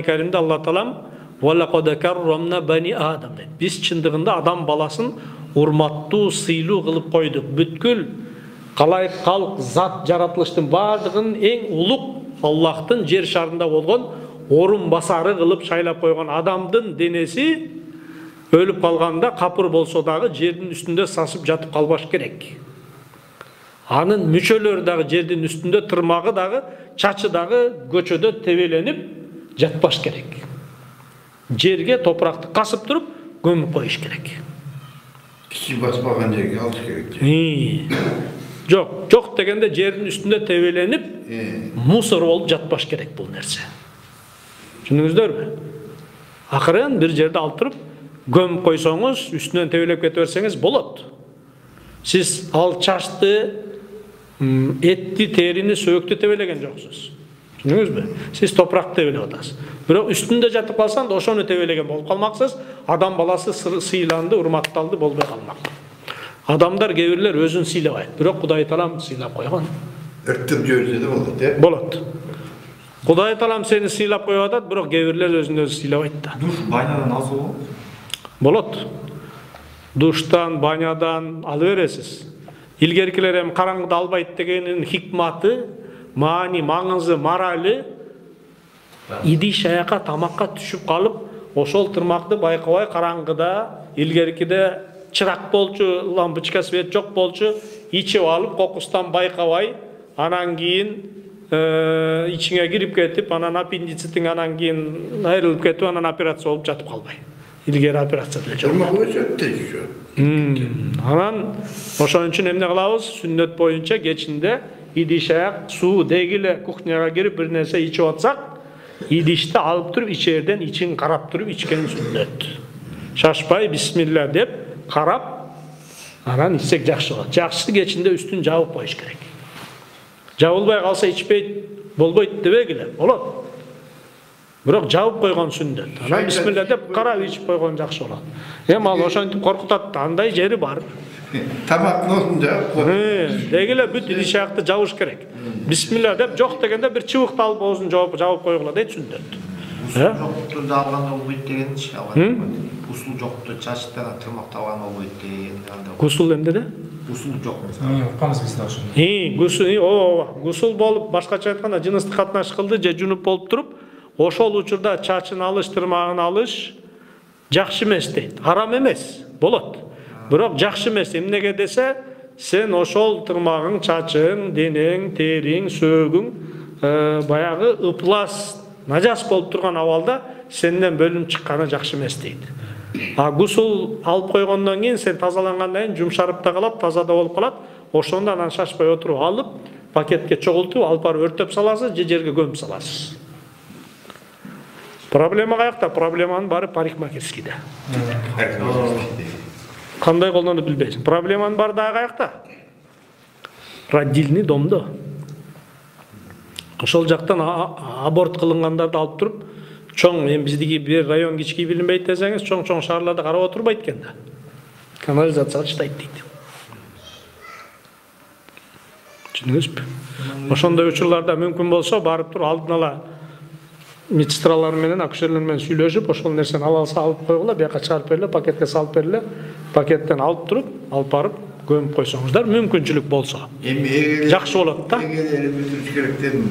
Kur'an-ı Kerim'de Allah Teala وَلَقَدْ كَرَّمْنَا بَنِي Adam deydi. Biz çındığında adam balasın urmattуу, сыйлуу kılıp koyduk. Бүткүл калайык калк zat жаратылыштын бардыгын эң улук Аллахтын жер шарында болгон орун басары кылып шайлап койгон адамдын денеси өлүп калганда капыр болсо дагы жердин үстүндө сасып жатып калбаш керек. Анын мүчөлөрү дагы жердин үстүндө, тырмагы дагы, чачы дагы көчөдө тебеленип жатпаш керек. Жерге топуракты касып туруп көмүп коюш керек. Киши баспаган жерге алыш керек. Жок дегенде жердин үстүндө тебеленип мусор болуп жатпаш керек бул нерсе. Түшүндүңүздөрбү? Акырын бир жерде алып туруп gömüp koysanız, üstünden tevelep getirseniz bolot. Siz al çaştı, etli, terini, söğüktü tevelegen joksunuz. Düşündünüz mü? Siz toprak tevelep atasınız. Bırak üstünde jatıp kalsan da oşonu tevelegen bolup kalmaksız, adam balası sıylandı, urmattaldı, bolbay kalmak. Adamlar, gevurlar özün sıylabaydı. Bırak Kuday Talam sıylap koygan. Örtüp görse de bolot, değil mi? Bolot. Kuday Talam seni sıylap koygadat, bırak gevurlar özün özü sıylabaydı da. Duş banyadan az olur. Bolot. Duştan, banyadan alıveresiz. İlgerikiler hem karangıda albayt degenin hikmatı, mani, mаңызы, marali, idi şayaka, tamakka düşüp kalıp, oşol tırmakты bayqabay karangıda, ilgerikide çırak bolçu, lamпочка свет жок болчу, içip alıp, kokustan bayqabay, anan keyin içine girip ketip, anan apendicitin anan keyin ayrılıp ketip, anan operasiya olup jatıp kalbay. İlgeri operasiya bile jok. Anan oşon üчүн эмне кылабыз? Сүннөт боюнча кечинде идиш аяк суу дегиле кухняга кирип бир нерсе ичип атсак, идишти алып туруп ичерден ичин карап туруп ичкен сүннөт. Шашпай бисмилла деп карап, анан ичсек жакшы болот. Жакшысы кечинде үстүн жабып коюш керек. Жабылбай калса ичпейт, болбойт дебегиле. Болот. Бирок жабып койгон сүннөт. Анан бисмилла деп карап ичип койгон жакшы болот. Эми ал ошентип коркутат, андай жери бар. Тамак носун жабып коюш. Дегиле бүт идиш аякты жабыш керек. Бисмилла деп жок дегенде бир чыбыкты алып оозун жабып койгула дейт сүннөт. Жокту алганда болбойт дегенчи алган. Усул жокту чачтан тырмакта алган болбойт деген. Гусул эмде? Усул жок. Камыз бизде ошондой. Гусул болуп, башкача айтканда жыныстык катнаш кылды же жунуп болуп туруп, ошол учурда чачын алыш, тырмагын алыш жакшы эмес дейт. Арам эмес, болот. Бирок жакшы эмес. Эмнеге десе, сен ошол тырмагың, чачың, денең, териң, сөөгүң баягы ыплас, нажас болуп турган абалда сенден бөлүнүп чыкканы жакшы эмес дейт. Гусул алып койгондон кийин сен тазалангандан кийин жумшарып да калат, таза да болуп калат. Ошондо анан шашпай отуруп алып, пакетке чогултуп, алып барып өртөп саласыз, же жерге көмүп саласыз. Проблема каякта? Проблеманын баары парикмахерскийде. Кандай колдонуп билбейсиң. Проблеманын баары дагы каякта? Родильный домдо. Ошол жактан аборт кылынгандарды алып туруп, чоң, эми биздики бир район кички билинбейт десеңиз, чоң шаарларда карап отурбайт экен да. Канализация чыдайт дейт. Түшүндүңүзбү? Ошондой учурларда мүмкүн болсо барып туруп алдын ала медсестралар менен, акушерлер менен сүйлөшүп, ошол нерсени алса алып койгула, бияка чыгарып бериле, пакетке салып бериле, пакеттен алып туруп, алып барып көмүп койсоңуздар, мүмкүнчүлүк болсо. Жакшы болот да. Эгер бүтүрүш керек дедим.